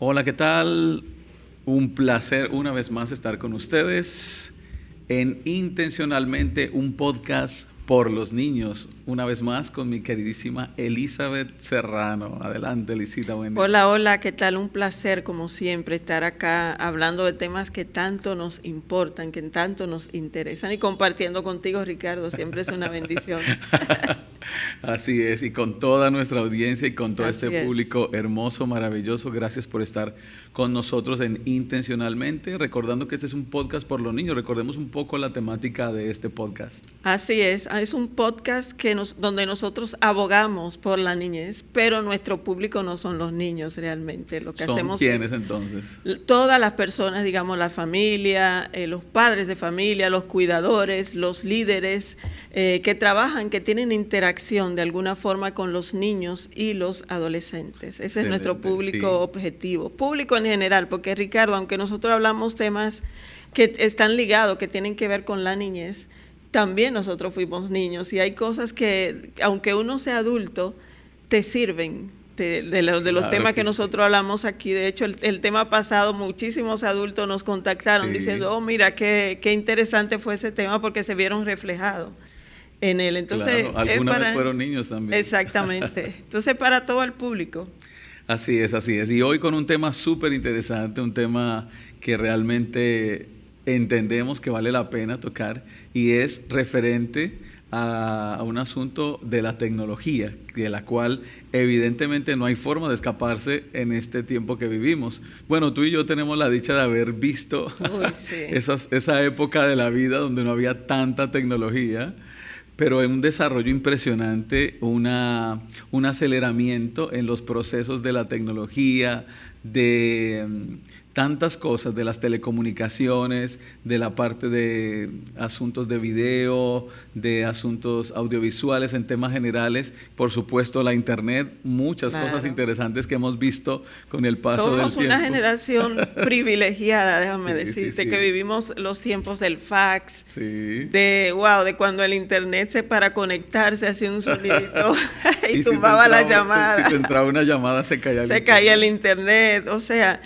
Hola, ¿qué tal? Un placer una vez más estar con ustedes en Intencionalmente, un podcast por los niños. Una vez más con mi queridísima Elizabeth Serrano. Adelante, Elisita, buen día. Hola, hola, ¿qué tal? Un placer, como siempre, estar acá hablando de temas que tanto nos importan, que tanto nos interesan y compartiendo contigo, Ricardo, siempre es una bendición. Así es, y con toda nuestra audiencia y con todo Así este es. público hermoso, maravilloso, gracias por estar con nosotros en Intencionalmente, recordando que este es un podcast por los niños. Recordemos un poco la temática de este podcast. Así es un podcast donde nosotros abogamos por la niñez, pero nuestro público no son los niños realmente. Lo que ¿Son hacemos quiénes es entonces? todas las personas, digamos, la familia, los padres de familia, los cuidadores, los líderes que trabajan, que tienen interacción de alguna forma con los niños y los adolescentes. Ese Excelente, es nuestro público sí. objetivo. Público en general, porque Ricardo, aunque nosotros hablamos temas que están ligados, que tienen que ver con la niñez, también nosotros fuimos niños y hay cosas que, aunque uno sea adulto, te sirven. De los Claro temas que que sí. nosotros hablamos aquí. De hecho, el tema pasado, muchísimos adultos nos contactaron Sí. diciendo, oh, mira, qué interesante fue ese tema porque se vieron reflejados en él. Entonces, Claro, alguna vez fueron niños también. Exactamente. Entonces, para todo el público. Así es, así es. Y hoy con un tema súper interesante, un tema que realmente entendemos que vale la pena tocar y es referente a un asunto de la tecnología, de la cual evidentemente no hay forma de escaparse en este tiempo que vivimos. Bueno, tú y yo tenemos la dicha de haber visto Uy, sí. esa época de la vida donde no había tanta tecnología, pero en un desarrollo impresionante, un aceleramiento en los procesos de la tecnología, de tantas cosas, de las telecomunicaciones, de la parte de asuntos de video, de asuntos audiovisuales en temas generales, por supuesto la internet, muchas Claro. cosas interesantes que hemos visto con el paso del Somos tiempo. una generación privilegiada, déjame Sí, decirte, sí, sí. que vivimos los tiempos del fax, Sí. de cuando el internet para conectarse hacía un sonidito y si tumbaba te la entraba- llamada. Si te entraba una llamada, se caía Se caía el internet, o sea,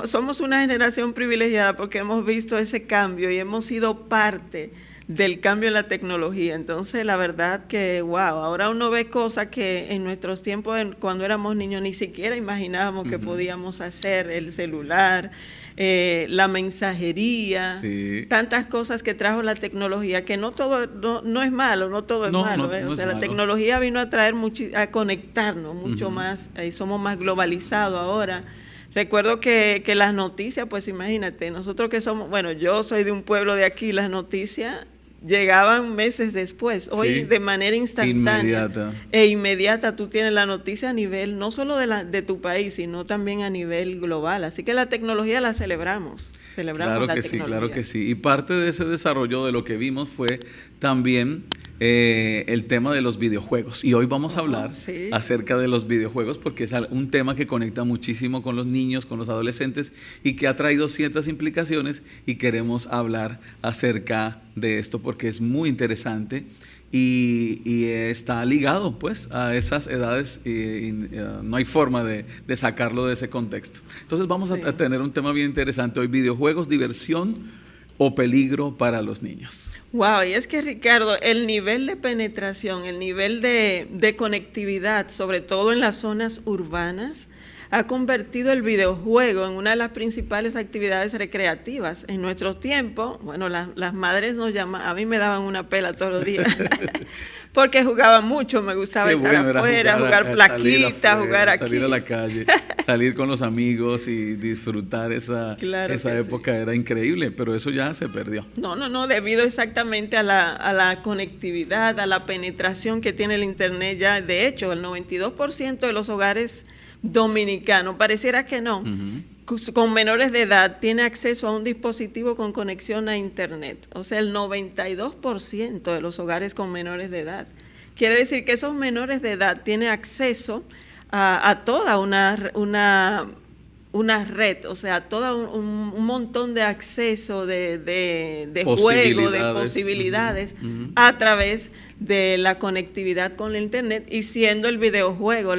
somos una generación privilegiada porque hemos visto ese cambio y hemos sido parte del cambio en la tecnología. Entonces, la verdad que, ahora uno ve cosas que en nuestros tiempos, cuando éramos niños, ni siquiera imaginábamos que podíamos hacer, el celular, la mensajería, Sí. tantas cosas que trajo la tecnología, que no todo, no es malo, no todo es No, malo. no O es sea, la malo. tecnología vino a traer a conectarnos mucho más, somos más globalizados ahora. Recuerdo que las noticias, pues imagínate, nosotros que somos, bueno, yo soy de un pueblo de aquí, las noticias llegaban meses después. Hoy Sí. de manera instantánea Inmediata. tú tienes la noticia a nivel no solo de tu país, sino también a nivel global. Así que la tecnología la celebramos. Celebramos Claro la que sí, tecnología. claro que sí. Y parte de ese desarrollo de lo que vimos fue también el tema de los videojuegos. Y hoy vamos a hablar sí. acerca de los videojuegos porque es un tema que conecta muchísimo con los niños, con los adolescentes y que ha traído ciertas implicaciones y queremos hablar acerca de esto porque es muy interesante y está ligado pues a esas edades y no hay forma de sacarlo de ese contexto. Entonces vamos Sí. a tener un tema bien interesante hoy: videojuegos, diversión o peligro para los niños. Wow, y es que Ricardo, el nivel de penetración, el nivel de conectividad, sobre todo en las zonas urbanas, ha convertido el videojuego en una de las principales actividades recreativas. En nuestros tiempos, bueno, las madres nos llamaban, a mí me daban una pela todos los días, porque jugaba mucho, me gustaba estar afuera, jugar plaquitas, jugar aquí. Salir a la calle, salir con los amigos y disfrutar esa época, sí. Era increíble, pero eso ya se perdió. No, debido exactamente a la conectividad, a la penetración que tiene el internet ya. De hecho, el 92% de los hogares dominicanos, pareciera que no, con menores de edad, tiene acceso a un dispositivo con conexión a internet. O sea, el 92% de los hogares con menores de edad. Quiere decir que esos menores de edad tienen acceso a toda una una red, o sea, todo un montón de acceso de juego, de posibilidades a través de la conectividad con el internet, y siendo el videojuego,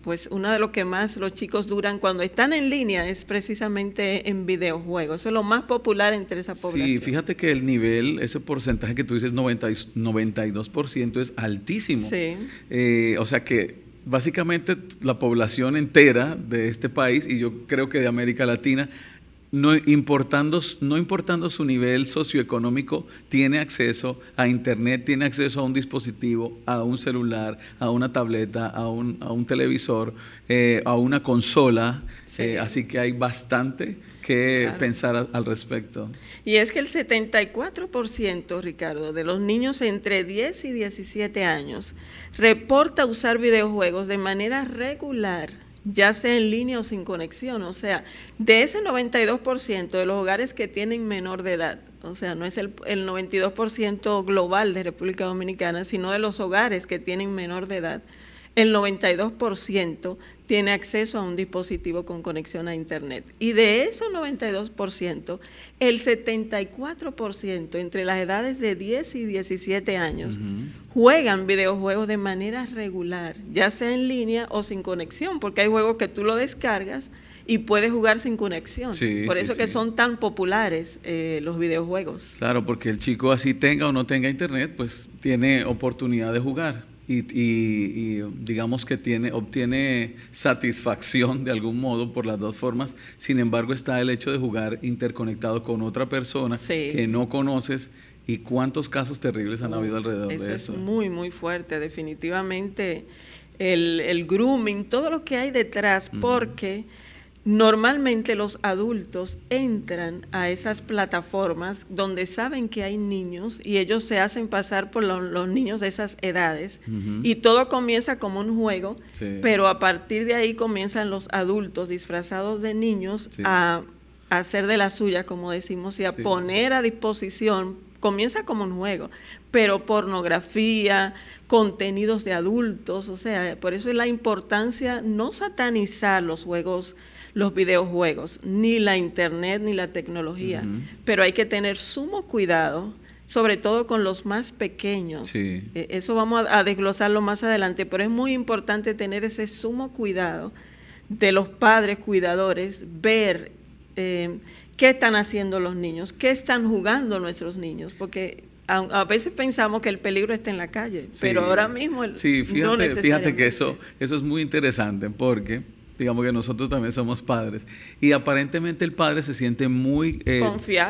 pues uno de los que más los chicos duran cuando están en línea es precisamente en videojuegos. Eso es lo más popular entre esa población. Sí, fíjate que el nivel, ese porcentaje que tú dices, 92%, es altísimo. Sí. O sea que básicamente la población entera de este país, y yo creo que de América Latina, no importando su nivel socioeconómico, tiene acceso a internet, tiene acceso a un dispositivo, a un celular, a una tableta, a un televisor, a una consola. Sí. Así que hay bastante que pensar al respecto. Y es que el 74%, Ricardo, de los niños entre 10 y 17 años reporta usar videojuegos de manera regular, ya sea en línea o sin conexión. O sea, de ese 92% de los hogares que tienen menor de edad, o sea, no es el 92% global de República Dominicana, sino de los hogares que tienen menor de edad, el 92% tiene acceso a un dispositivo con conexión a internet. Y de esos 92%, el 74% entre las edades de 10 y 17 años juegan videojuegos de manera regular, ya sea en línea o sin conexión, porque hay juegos que tú lo descargas y puedes jugar sin conexión. Sí, por eso que son tan populares los videojuegos. Claro, porque el chico, así tenga o no tenga internet, pues tiene oportunidad de jugar. Y digamos que obtiene satisfacción de algún modo por las dos formas. Sin embargo, está el hecho de jugar interconectado con otra persona que no conoces. ¿Y cuántos casos terribles han habido alrededor de eso? Eso es muy, muy fuerte, definitivamente. El grooming, todo lo que hay detrás, porque normalmente los adultos entran a esas plataformas donde saben que hay niños y ellos se hacen pasar por los niños de esas edades, y todo comienza como un juego, pero a partir de ahí comienzan los adultos disfrazados de niños a hacer de la suya, como decimos, y a poner a disposición. Comienza como un juego, pero pornografía, contenidos de adultos, o sea, por eso es la importancia no satanizar los juegos, los videojuegos, ni la internet, ni la tecnología, pero hay que tener sumo cuidado, sobre todo con los más pequeños. Sí. Eso vamos a desglosarlo más adelante, pero es muy importante tener ese sumo cuidado de los padres cuidadores, ver qué están haciendo los niños, qué están jugando nuestros niños, porque a veces pensamos que el peligro está en la calle, pero ahora mismo fíjate que eso es muy interesante, porque digamos que nosotros también somos padres, y aparentemente el padre se siente muy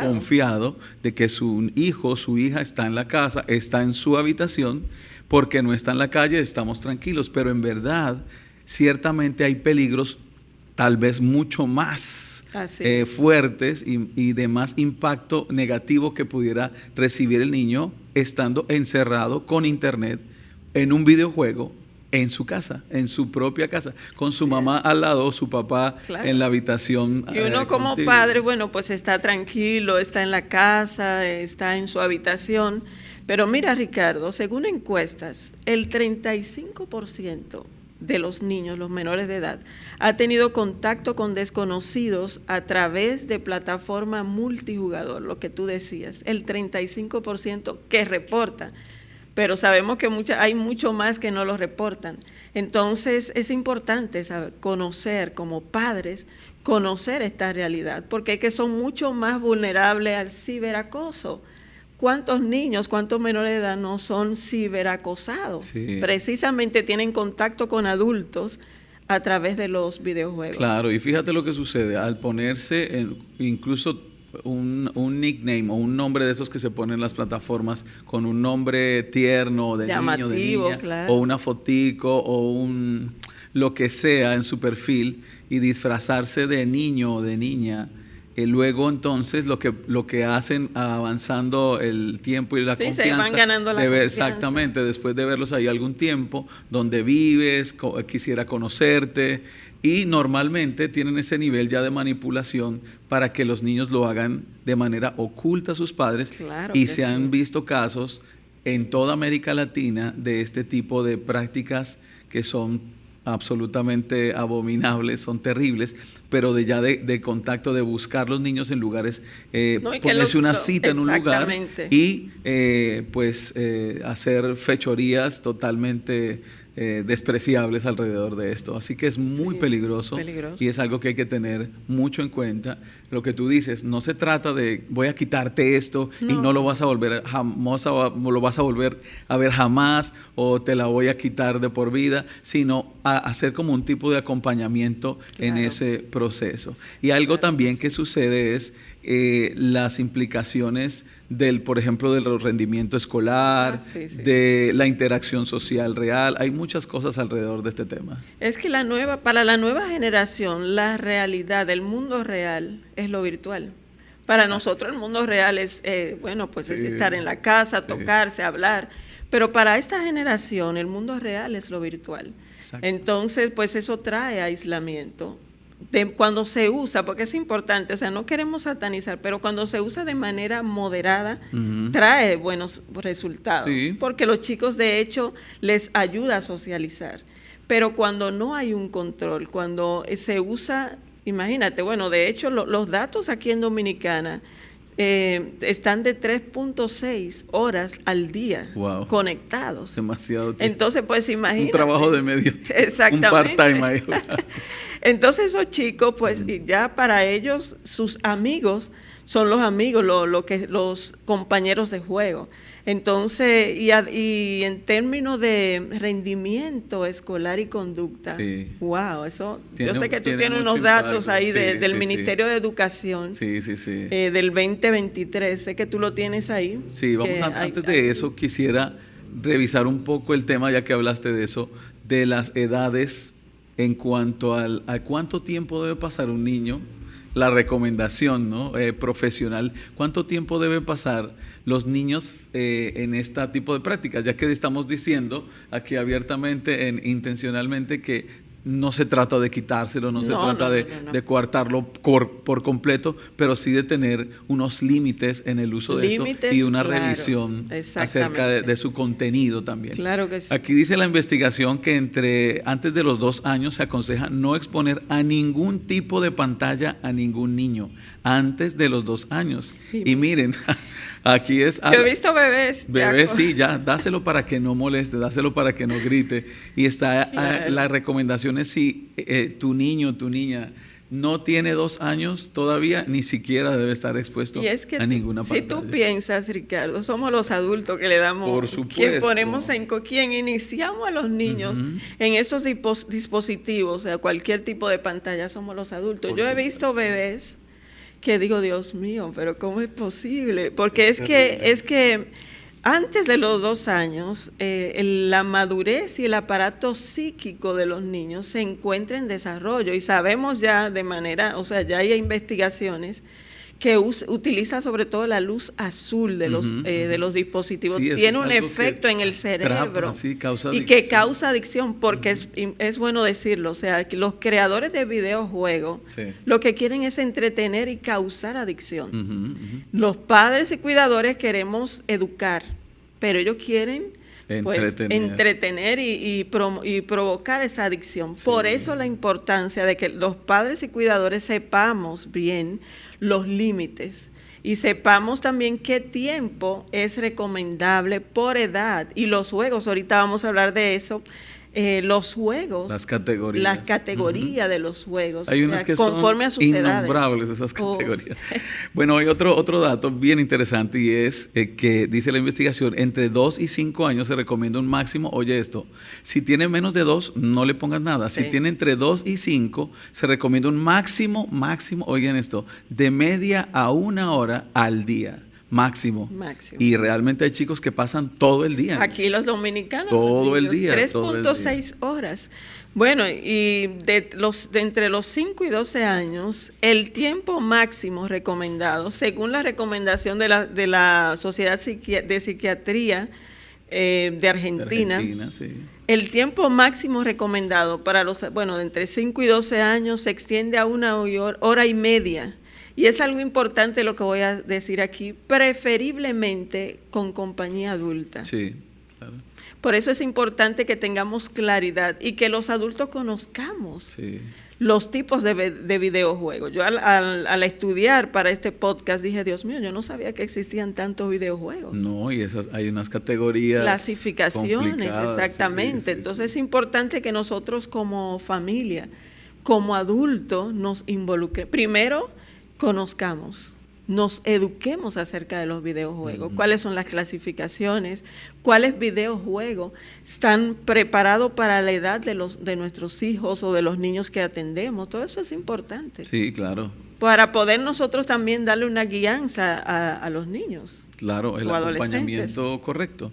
confiado de que su hijo, su hija está en la casa, está en su habitación, porque no está en la calle, estamos tranquilos, pero en verdad, ciertamente hay peligros tal vez mucho más fuertes y de más impacto negativo que pudiera recibir el niño estando encerrado con internet en un videojuego en su casa, en su propia casa, con su mamá al lado, su papá en la habitación. Y uno como padre, bueno, pues está tranquilo, está en la casa, está en su habitación. Pero mira, Ricardo, según encuestas, el 35% de los niños, los menores de edad, ha tenido contacto con desconocidos a través de plataforma multijugador, lo que tú decías, el 35% que reporta. Pero sabemos que hay mucho más que no lo reportan. Entonces es importante conocer como padres, conocer esta realidad, porque es que son mucho más vulnerables al ciberacoso. ¿Cuántos niños, cuántos menores de edad no son ciberacosados? Sí. Precisamente tienen contacto con adultos a través de los videojuegos. Claro, y fíjate lo que sucede, al ponerse incluso un nickname o un nombre de esos que se ponen en las plataformas con un nombre tierno de llamativo, niño, de niña, claro, o una fotico o lo que sea en su perfil, y disfrazarse de niño o de niña. Luego entonces lo que hacen avanzando el tiempo y la confianza, se van ganando la confianza. Exactamente, después de verlos ahí algún tiempo, donde vives, quisiera conocerte, y normalmente tienen ese nivel ya de manipulación para que los niños lo hagan de manera oculta a sus padres. Claro, y se han visto casos en toda América Latina de este tipo de prácticas que son absolutamente abominables, son terribles, pero de contacto, de buscar los niños en lugares, ponerse una cita en un lugar y hacer fechorías totalmente despreciables alrededor de esto. Así que es muy peligroso, y es algo que hay que tener mucho en cuenta. Lo que tú dices, no se trata de voy a quitarte esto y no lo vas a volver lo vas a volver a ver jamás, o te la voy a quitar de por vida, sino a hacer como un tipo de acompañamiento en ese proceso. Y algo también que sucede es las implicaciones por ejemplo, del rendimiento escolar, de la interacción social real. Hay muchas cosas alrededor de este tema. Es que para la nueva generación, la realidad del mundo real es lo virtual. Para nosotros el mundo real es, es estar en la casa, tocarse, hablar. Pero para esta generación el mundo real es lo virtual. Exacto. Entonces, pues eso trae aislamiento. Cuando se usa, porque es importante, o sea, no queremos satanizar, pero cuando se usa de manera moderada, trae buenos resultados, porque los chicos de hecho les ayuda a socializar. Pero cuando no hay un control, cuando se usa, imagínate, de hecho los datos aquí en Dominicana están de 3.6 horas al día conectados. Demasiado tiempo. Entonces, pues imagínate. Un trabajo de medio tiempo. Exactamente. Un part-time ahí. Entonces esos chicos, pues ya para ellos, sus amigos son los amigos, los compañeros de juego. Entonces, y en términos de rendimiento escolar y conducta, eso, yo sé que tú tienes unos datos ahí del Ministerio de Educación del 2023, sé que tú lo tienes ahí. Sí, antes de eso quisiera revisar un poco el tema, ya que hablaste de eso, de las edades en cuanto a cuánto tiempo debe pasar un niño, la recomendación, ¿no? Profesional, cuánto tiempo debe pasar los niños en este tipo de prácticas, ya que estamos diciendo aquí abiertamente, intencionalmente, que no se trata de quitárselo, no se trata de coartarlo por completo, pero sí de tener unos límites en el uso de esto y una revisión acerca de su contenido también. Claro que sí. Aquí dice la investigación que antes de los 2 años se aconseja no exponer a ningún tipo de pantalla a ningún niño antes de los 2 años. Y miren, aquí es... Yo he visto bebés. Bebés, sí, ya, dáselo para que no moleste, dáselo para que no grite. Y está la recomendación es si tu niño, tu niña no tiene 2 años todavía, ni siquiera debe estar expuesto a ninguna pantalla. Si tú piensas, Ricardo, somos los adultos que le damos, por supuesto, quien iniciamos a los niños en esos dispositivos, o sea, cualquier tipo de pantalla, somos los adultos. Yo he visto bebés que digo, Dios mío, pero ¿cómo es posible? Porque es que antes de los 2 años, la madurez y el aparato psíquico de los niños se encuentra en desarrollo, y sabemos ya ya hay investigaciones que utiliza sobre todo la luz azul de los dispositivos. Tiene un efecto en el cerebro y que causa adicción, porque es bueno decirlo, o sea, que los creadores de videojuegos lo que quieren es entretener y causar adicción. Los padres y cuidadores queremos educar, pero ellos quieren entretener y provocar esa adicción. Por eso la importancia de que los padres y cuidadores sepamos bien los límites y sepamos también qué tiempo es recomendable por edad. Y los juegos, ahorita vamos a hablar de eso, los juegos, las categorías de los juegos, hay unas que conforme son a sus innombrables edades. Esas categorías. Bueno, hay otro dato bien interesante, y es que dice la investigación, entre 2 y 5 años se recomienda un máximo, oye esto, si tiene menos de 2 no le pongas nada, si tiene entre 2 y 5 se recomienda un máximo, oigan esto, de media a 1 hora al día. Máximo. Y realmente hay chicos que pasan todo el día. Aquí los dominicanos. Todo el día. 3.6 horas. Bueno, y de entre los 5 y 12 años, el tiempo máximo recomendado, según la recomendación de la Sociedad de Psiquiatría de Argentina, el tiempo máximo recomendado para de entre 5 y 12 años se extiende a 1 hora y media. Y es algo importante lo que voy a decir aquí, preferiblemente con compañía adulta. Sí. claro. Por eso es importante que tengamos claridad y que los adultos conozcamos Sí. los tipos de videojuegos. Yo al estudiar para este podcast dije, Dios mío, yo no sabía que existían tantos videojuegos. No, y hay unas categorías Clasificaciones, exactamente. Sí, Entonces es importante que nosotros como familia, como adultos, nos involucremos. Primero, conozcamos, nos eduquemos acerca de los videojuegos, cuáles son las clasificaciones, cuáles videojuegos están preparados para la edad de nuestros hijos o de los niños que atendemos. Todo eso es importante. Sí, claro. Para poder nosotros también darle una guianza a los niños. Claro, el o acompañamiento correcto.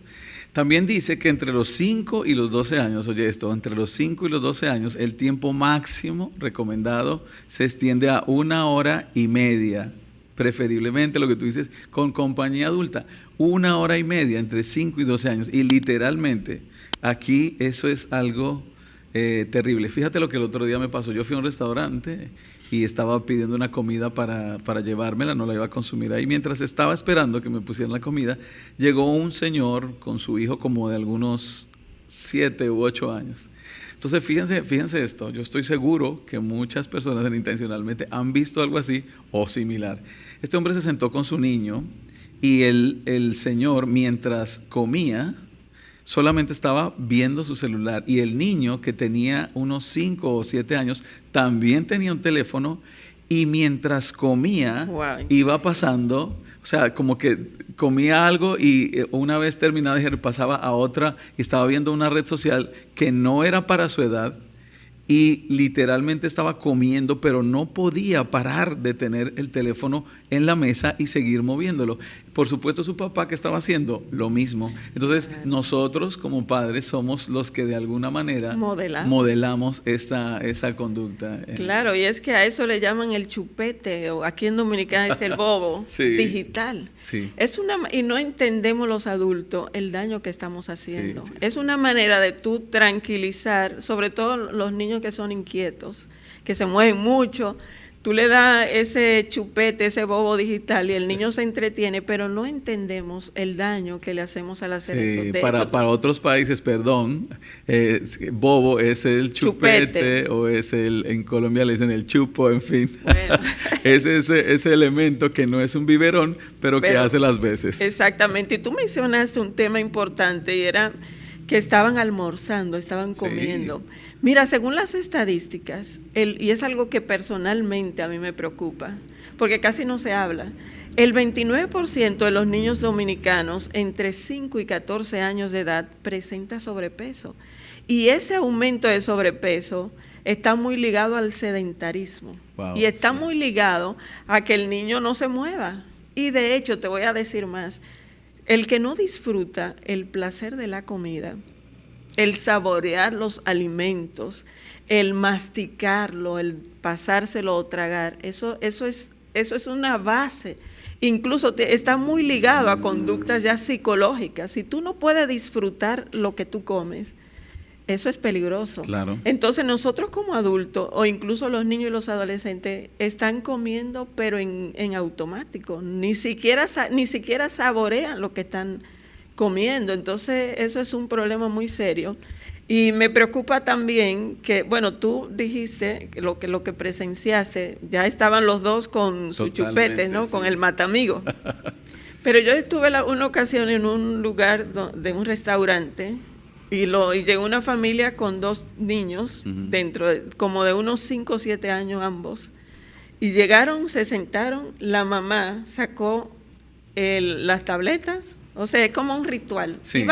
También dice que entre los 5 y los 12 años, oye esto, entre los 5 y los 12 años, el tiempo máximo recomendado se extiende a 1 hora y media. Preferiblemente lo que tú dices, con compañía adulta, 1 hora y media entre 5 y 12 años. Y literalmente, aquí eso es algo terrible. Fíjate lo que el otro día me pasó. Yo fui a un restaurante y estaba pidiendo una comida para llevármela, no la iba a consumir ahí. Mientras estaba esperando que me pusieran la comida, llegó un señor con su hijo como de algunos 7 u 8 años. Entonces, fíjense esto, yo estoy seguro que muchas personas intencionalmente han visto algo así o similar. Este hombre se sentó con su niño y el señor, mientras comía, solamente estaba viendo su celular, y el niño, que tenía unos 5 o 7 años, también tenía un teléfono, y mientras comía, iba pasando, o sea, como que comía algo y una vez terminado, pasaba a otra y estaba viendo una red social que no era para su edad, y literalmente estaba comiendo, pero no podía parar de tener el teléfono en la mesa y seguir moviéndolo. Por supuesto, su papá, que estaba haciendo lo mismo. Entonces, nosotros como padres somos los que de alguna manera modelamos esa conducta. Claro, y es que a eso le llaman el chupete, o aquí en Dominicana es el bobo digital. Sí. Y no entendemos los adultos el daño que estamos haciendo. Sí. Es una manera de tú tranquilizar, sobre todo los niños que son inquietos, que se mueven mucho. Tú le das ese chupete, ese bobo digital, y el niño se entretiene, pero no entendemos el daño que le hacemos al hacer eso. Para otros países, perdón, bobo es el chupete, o es en Colombia le dicen el chupo, en fin. Bueno. Es ese elemento que no es un biberón, pero que hace las veces. Exactamente. Y tú mencionaste un tema importante, y era que estaban almorzando, estaban comiendo. Sí. Mira, según las estadísticas, y es algo que personalmente a mí me preocupa, porque casi no se habla, el 29% de los niños dominicanos entre 5 y 14 años de edad presenta sobrepeso. Y ese aumento de sobrepeso está muy ligado al sedentarismo. Wow, y está muy ligado a que el niño no se mueva. Y de hecho, te voy a decir más, el que no disfruta el placer de la comida, el saborear los alimentos, el masticarlo, el pasárselo o tragar, eso es una base. Incluso está muy ligado a conductas ya psicológicas. Si tú no puedes disfrutar lo que tú comes, eso es peligroso. Claro. Entonces nosotros como adultos, o incluso los niños y los adolescentes, están comiendo pero en automático. Ni siquiera saborean lo que están comiendo. Entonces eso es un problema muy serio. Y me preocupa también que, bueno, tú dijiste que lo que presenciaste, ya estaban los dos con su chupete, ¿no? Sí. Con el matamigo. Pero yo estuve una ocasión en un lugar de un restaurante, y llegó una familia con 2 niños, dentro como de unos 5 o 7 años ambos, y llegaron, se sentaron, la mamá sacó las tabletas. O sea, es como un ritual. Sí.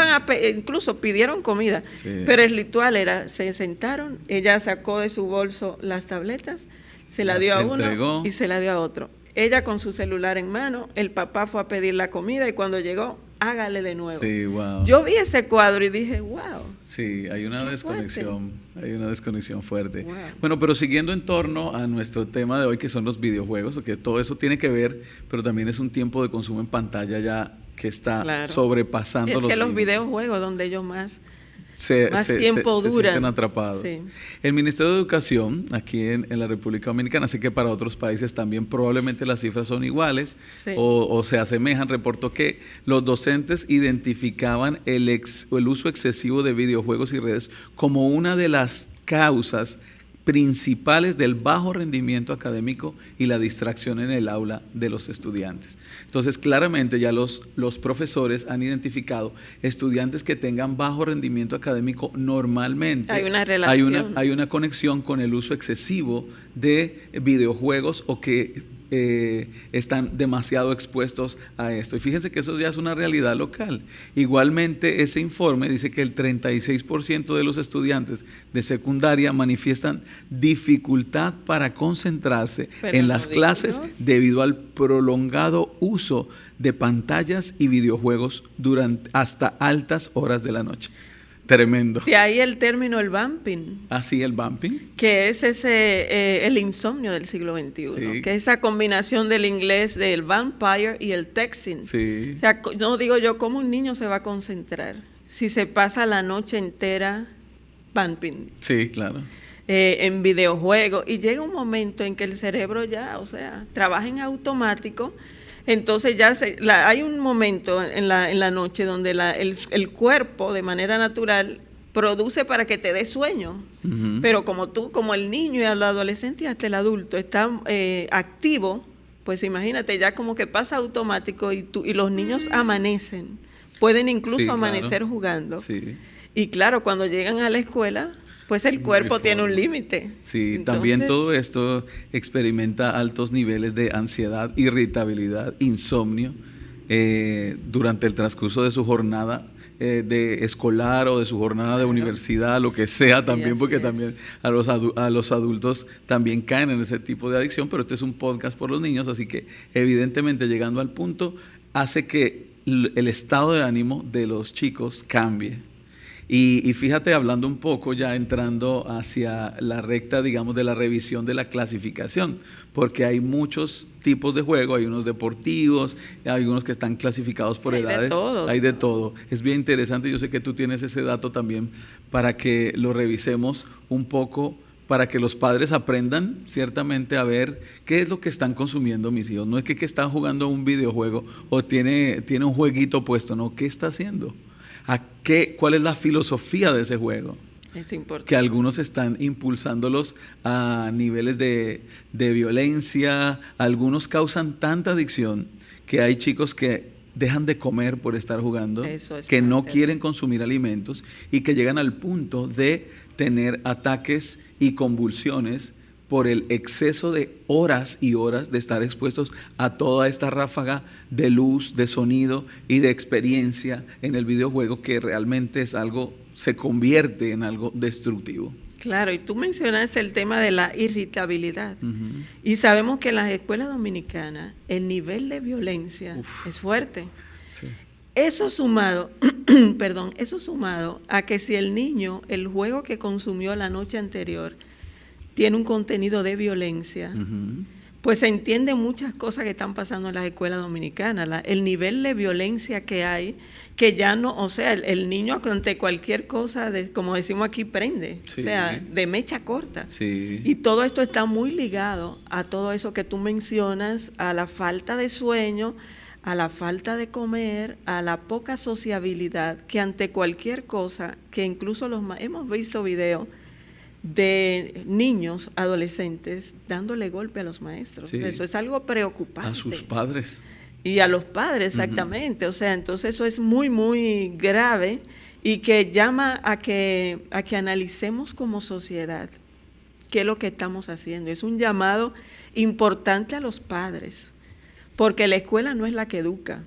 Incluso pidieron comida, sí. Pero el ritual era, se sentaron, ella sacó de su bolso las tabletas, se la dio a uno y se la dio a otro. Ella con su celular en mano, el papá fue a pedir la comida y cuando llegó, hágale de nuevo. Sí, wow. Yo vi ese cuadro y dije, wow. Sí, hay una desconexión fuerte. Wow. Bueno, pero siguiendo en torno a nuestro tema de hoy, que son los videojuegos, porque todo eso tiene que ver, pero también es un tiempo de consumo en pantalla ya que está sobrepasando los videojuegos donde ellos más más tiempo se duran. sienten atrapados. Sí. El Ministerio de Educación, aquí en la República Dominicana, así que para otros países también probablemente las cifras son iguales, Sí. o se asemejan, reportó que los docentes identificaban el uso excesivo de videojuegos y redes como una de las causas principales del bajo rendimiento académico y la distracción en el aula de los estudiantes. Entonces, claramente ya los profesores han identificado estudiantes que tengan bajo rendimiento académico normalmente. Hay una relación. Hay una conexión con el uso excesivo de videojuegos o que están demasiado expuestos a esto. Y fíjense que eso ya es una realidad local. Igualmente, ese informe dice que el 36% de los estudiantes de secundaria manifiestan dificultad para concentrarse en las clases debido al prolongado uso de pantallas y videojuegos hasta altas horas de la noche. Tremendo. De ahí el término el vamping. Así el vamping. Que es el insomnio del siglo XXI, Sí. que es esa combinación del inglés del vampire y el texting. Sí. O sea, no digo yo, ¿cómo un niño se va a concentrar si se pasa la noche entera vamping? Sí, claro. En videojuegos, y llega un momento en que el cerebro ya, o sea, trabaja en automático. Entonces ya hay un momento en la noche donde el cuerpo de manera natural produce para que te dé sueño, pero como el niño y el adolescente y hasta el adulto está activo, pues imagínate, ya como que pasa automático y los niños amanecen, pueden incluso Sí, amanecer claro. jugando. Sí. Y claro, cuando llegan a la escuela, pues el cuerpo tiene un límite. Sí, Entonces, también todo esto experimenta altos niveles de ansiedad, irritabilidad, insomnio durante el transcurso de su jornada de escolar o de su jornada de universidad, lo que sea. Sí, también, así porque es. también a los adultos también caen en ese tipo de adicción, pero este es un podcast por los niños, así que evidentemente llegando al punto hace que el estado de ánimo de los chicos cambie. Y fíjate, hablando un poco, ya entrando hacia la recta, digamos, de la revisión de la clasificación, porque hay muchos tipos de juego, hay unos deportivos, hay unos que están clasificados por edades. Hay de todo. Hay de todo. Es bien interesante, yo sé que tú tienes ese dato también, para que lo revisemos un poco, para que los padres aprendan ciertamente a ver qué es lo que están consumiendo mis hijos. No es que están jugando un videojuego o tiene un jueguito puesto, no, ¿qué está haciendo? ¿Cuál es la filosofía de ese juego? Es importante. Que algunos están impulsándolos a niveles de violencia, algunos causan tanta adicción que hay chicos que dejan de comer por estar jugando, que no quieren consumir alimentos y que llegan al punto de tener ataques y convulsiones por el exceso de horas y horas de estar expuestos a toda esta ráfaga de luz, de sonido y de experiencia en el videojuego, que realmente es algo, se convierte en algo destructivo. Claro, y tú mencionaste el tema de la irritabilidad. Y sabemos que en las escuelas dominicanas el nivel de violencia es fuerte. Sí. Eso sumado, eso sumado a que si el niño, el juego que consumió la noche anterior, tiene un contenido de violencia, pues se entienden muchas cosas que están pasando en las escuelas dominicanas. El nivel de violencia que hay, que ya no, o sea, el niño ante cualquier cosa, como decimos aquí, prende, Sí. o sea, de mecha corta. Sí. Y todo esto está muy ligado a todo eso que tú mencionas, a la falta de sueño, a la falta de comer, a la poca sociabilidad, que ante cualquier cosa, que incluso hemos visto videos de niños, adolescentes, dándole golpe a los maestros. Sí. Eso es algo preocupante. A sus padres. Y a los padres, exactamente. O sea, entonces eso es muy, muy grave y que llama a que analicemos como sociedad qué es lo que estamos haciendo. Es un llamado importante a los padres, porque la escuela no es la que educa.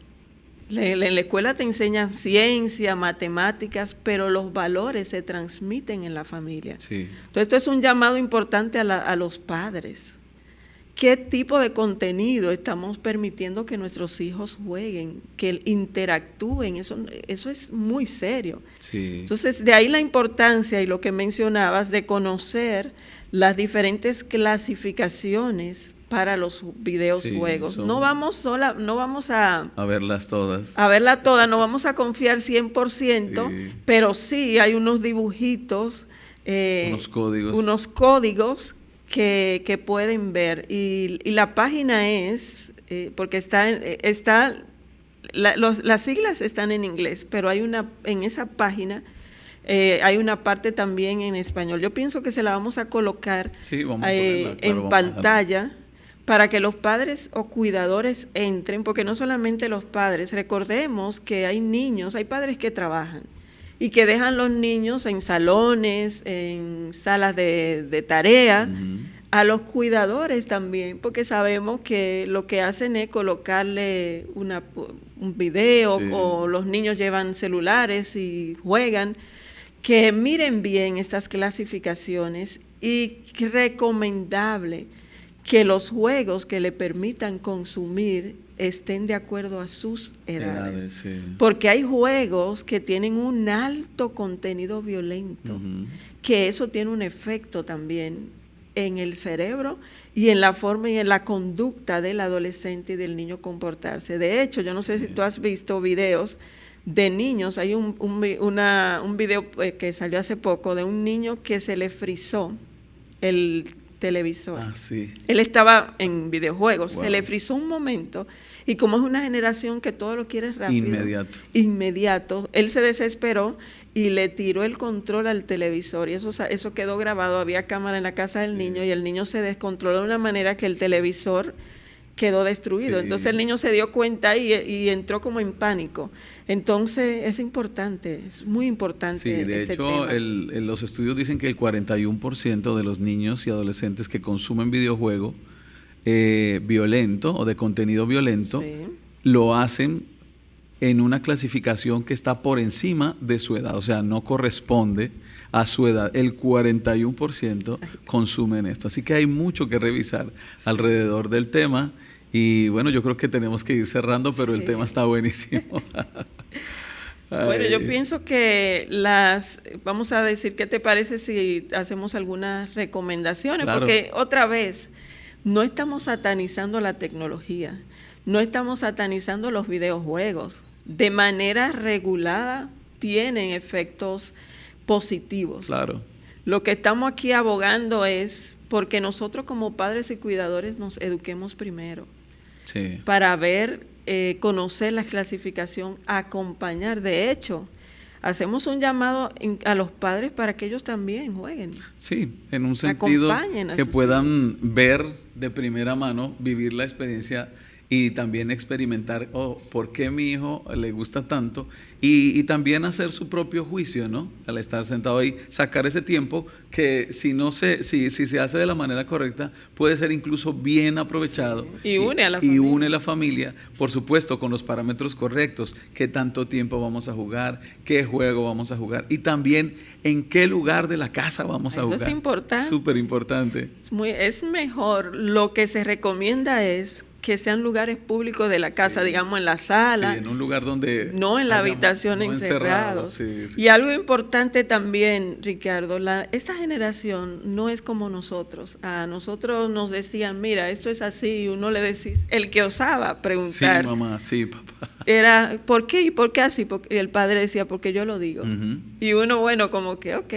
En la escuela te enseñan ciencia, matemáticas, pero los valores se transmiten en la familia. Sí. Entonces, esto es un llamado importante a los padres. ¿Qué tipo de contenido estamos permitiendo que nuestros hijos jueguen, que interactúen? Eso es muy serio. Sí. Entonces, de ahí la importancia y lo que mencionabas de conocer las diferentes clasificaciones para los videojuegos. Sí, No vamos a verlas todas. A verla toda, no vamos a confiar 100%, sí, pero sí hay unos dibujitos, unos códigos que pueden ver. Y la página es, porque las siglas están en inglés, pero en esa página hay una parte también en español. Yo pienso que se la vamos a colocar en pantalla para que los padres o cuidadores entren, porque no solamente los padres, recordemos que hay padres que trabajan y que dejan los niños en salones, en salas de tarea, a los cuidadores también, porque sabemos que lo que hacen es colocarle un video, o los niños llevan celulares y juegan, que miren bien estas clasificaciones y que recomendable que los juegos que le permitan consumir estén de acuerdo a sus edades. Porque hay juegos que tienen un alto contenido violento, que eso tiene un efecto también en el cerebro y en la forma y en la conducta del adolescente y del niño comportarse. De hecho, yo no sé si tú has visto videos de niños. Hay un video que salió hace poco de un niño que se le frizó el televisor. Él estaba en videojuegos, se le frizó un momento, y como es una generación que todo lo quiere rápido, inmediato, él se desesperó y le tiró el control al televisor, y eso quedó grabado. Había cámara en la casa del niño, y el niño se descontroló de una manera que el televisor quedó destruido. Entonces el niño se dio cuenta y entró como en pánico. Entonces es importante, es muy importante. Sí, de hecho los estudios dicen que el 41% de los niños y adolescentes que consumen videojuego violento o de contenido violento, lo hacen en una clasificación que está por encima de su edad, o sea, no corresponde a su edad. El 41% consumen esto, así que hay mucho que revisar alrededor del tema. Y bueno, yo creo que tenemos que ir cerrando, pero el tema está buenísimo. Bueno, yo pienso que vamos a decir, ¿qué te parece si hacemos algunas recomendaciones? Claro. Porque otra vez, no estamos satanizando la tecnología, no estamos satanizando los videojuegos. De manera regulada tienen efectos positivos. Claro. Lo que estamos aquí abogando es porque nosotros como padres y cuidadores nos eduquemos primero. Para conocer la clasificación, acompañar. De hecho, hacemos un llamado a los padres para que ellos también jueguen. Sí, en un sentido que puedan ver de primera mano, vivir la experiencia y también experimentar por qué mi hijo le gusta tanto, y también hacer su propio juicio, ¿no? Al estar sentado ahí, sacar ese tiempo que si se hace de la manera correcta, puede ser incluso bien aprovechado. Sí. Y une a la familia. Y une a la familia, por supuesto, con los parámetros correctos, qué tanto tiempo vamos a jugar, qué juego vamos a jugar, y también en qué lugar de la casa vamos a jugar. Eso es importante. Súper importante. Es mejor, lo que se recomienda es que sean lugares públicos de la casa, digamos en la sala. Sí, en un lugar donde... No en la habitación encerrados. Sí. Y algo importante también, Ricardo, esta generación no es como nosotros. A nosotros nos decían, mira, esto es así, y uno le decía, el que osaba preguntar. Sí, mamá, sí, papá. Era, ¿por qué? ¿Y por qué así? Porque el padre decía, porque yo lo digo. Y uno, bueno, como que, ok.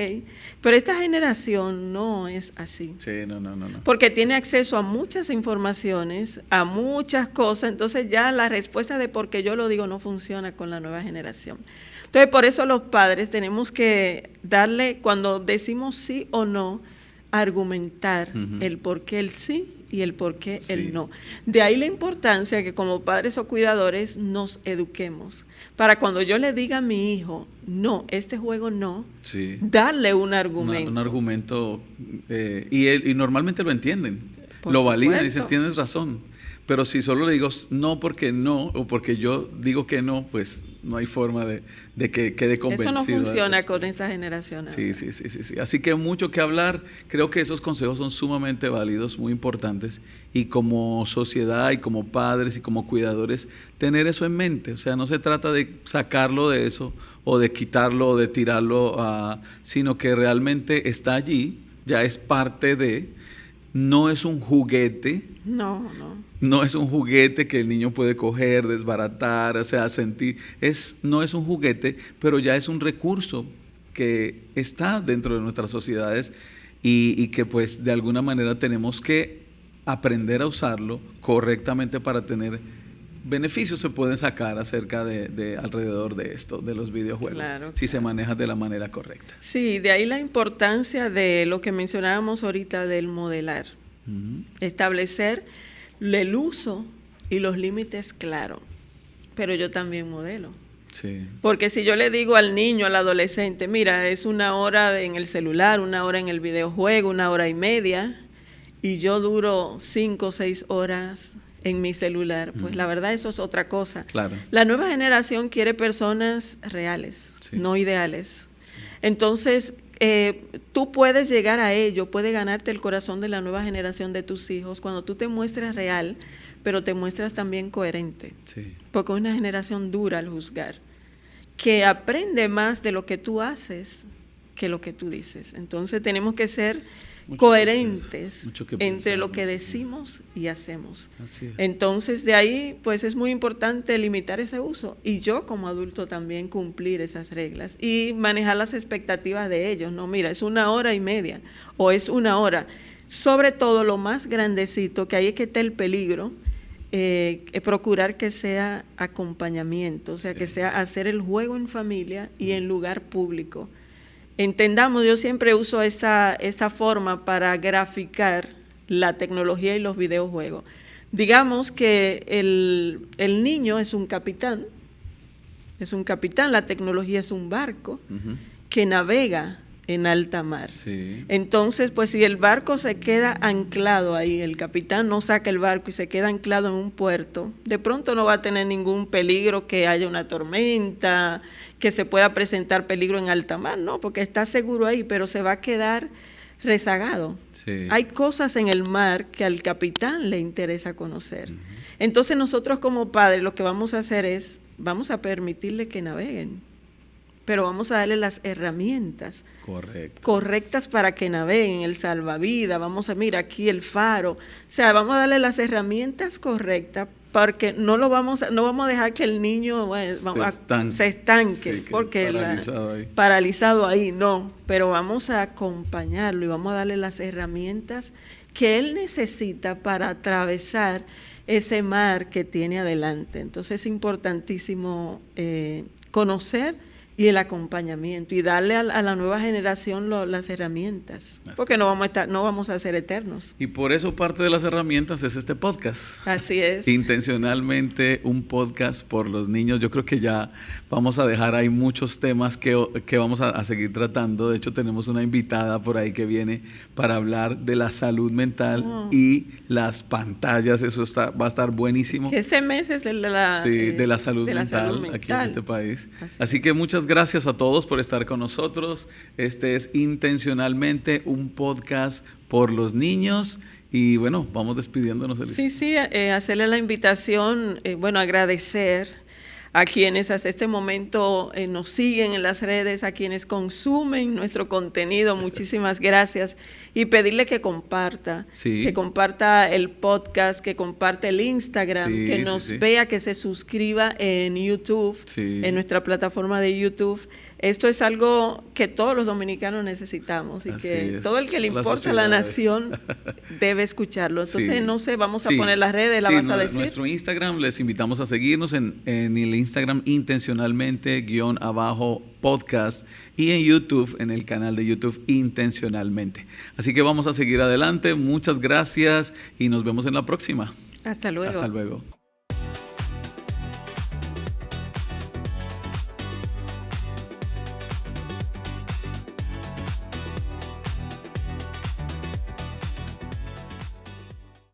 Pero esta generación no es así. Sí, no. Porque tiene acceso a muchas informaciones, a muchas cosas, entonces ya la respuesta de por qué yo lo digo no funciona con la nueva generación. Entonces, por eso los padres tenemos que darle, cuando decimos sí o no, argumentar el por qué el sí y el por qué el no. De ahí la importancia que como padres o cuidadores nos eduquemos. Para cuando yo le diga a mi hijo, no, este juego no, darle un argumento. Un argumento, y normalmente lo entienden, lo validan y dicen, tienes razón. Pero si solo le digo no porque no, o porque yo digo que no, pues no hay forma de que quede convencido. Eso no funciona con esta generación. Sí. Así que mucho que hablar. Creo que esos consejos son sumamente válidos, muy importantes. Y como sociedad y como padres y como cuidadores, tener eso en mente. O sea, no se trata de sacarlo de eso o de quitarlo o de tirarlo, sino que realmente está allí, ya es parte de... no es un juguete. No, no. No es un juguete que el niño puede coger, desbaratar, o sea, sentir. No es un juguete, pero ya es un recurso que está dentro de nuestras sociedades y que pues de alguna manera tenemos que aprender a usarlo correctamente para tener beneficios se pueden sacar acerca de alrededor de esto, de los videojuegos, Claro, si se claro. maneja de la manera correcta. Sí, de ahí la importancia de lo que mencionábamos ahorita del modelar. Ujú. Establecer el uso y los límites claros. Pero yo también modelo. Sí. Porque si yo le digo al niño, al adolescente, mira, es 1 hora en el celular, 1 hora en el videojuego, 1 hora y media, y yo duro 5 o 6 horas en mi celular, pues la verdad eso es otra cosa. Claro. La nueva generación quiere personas reales, Sí. no ideales. Sí. Entonces, tú puedes llegar a ello, puedes ganarte el corazón de la nueva generación de tus hijos cuando tú te muestras real, pero te muestras también coherente. Sí. Porque es una generación dura al juzgar, que aprende más de lo que tú haces que lo que tú dices. Entonces tenemos que ser coherentes entre lo que decimos y hacemos. Así es. Entonces de ahí pues es muy importante limitar ese uso y yo como adulto también cumplir esas reglas y manejar las expectativas de ellos. No, mira, es 1 hora y media o es 1 hora. Sobre todo lo más grandecito, que ahí es que está el peligro, procurar que sea acompañamiento, o sea, que sea hacer el juego en familia y en lugar público. Entendamos, yo siempre uso esta forma para graficar la tecnología y los videojuegos. Digamos que el niño es un capitán, la tecnología es un barco que navega en alta mar. Sí. Entonces, pues si el barco se queda anclado ahí, el capitán no saca el barco y se queda anclado en un puerto, de pronto no va a tener ningún peligro, que haya una tormenta, que se pueda presentar peligro en alta mar, no, porque está seguro ahí, pero se va a quedar rezagado. Sí. Hay cosas en el mar que al capitán le interesa conocer. Entonces nosotros como padres lo que vamos a hacer es, vamos a permitirle que naveguen, pero vamos a darle las herramientas correctas para que naveguen, el salvavidas, vamos a, mira, aquí el faro, o sea, vamos a darle las herramientas correctas porque no vamos a dejar que el niño se estanque, sí, porque paralizado ahí, no, pero vamos a acompañarlo y vamos a darle las herramientas que él necesita para atravesar ese mar que tiene adelante. Entonces es importantísimo conocer y el acompañamiento y darle a la nueva generación las herramientas, porque no vamos a ser eternos. Y por eso parte de las herramientas es este podcast. Así es. Intencionalmente un podcast por los niños. Yo creo que ya vamos a dejar ahí muchos temas que vamos a seguir tratando. De hecho, tenemos una invitada por ahí que viene para hablar de la salud mental y las pantallas. Eso va a estar buenísimo. Que este mes es el de la salud mental aquí en este país. Así que muchas gracias a todos por estar con nosotros. Este es Intencionalmente, un podcast por los niños. Y bueno, vamos despidiéndonos. Sí, hacerle la invitación, agradecer a quienes hasta este momento nos siguen en las redes, a quienes consumen nuestro contenido, muchísimas gracias, y pedirle que comparta el podcast, que comparte el Instagram, que nos vea, que se suscriba en YouTube, en nuestra plataforma de YouTube. Esto es algo que todos los dominicanos necesitamos y que todo el que le importa a la nación debe escucharlo. Entonces, no sé, vamos a poner las redes, ¿la vas a decir? Nuestro Instagram, les invitamos a seguirnos en el Instagram intencionalmente_podcast y en YouTube, en el canal de YouTube Intencionalmente. Así que vamos a seguir adelante. Muchas gracias y nos vemos en la próxima. Hasta luego. Hasta luego.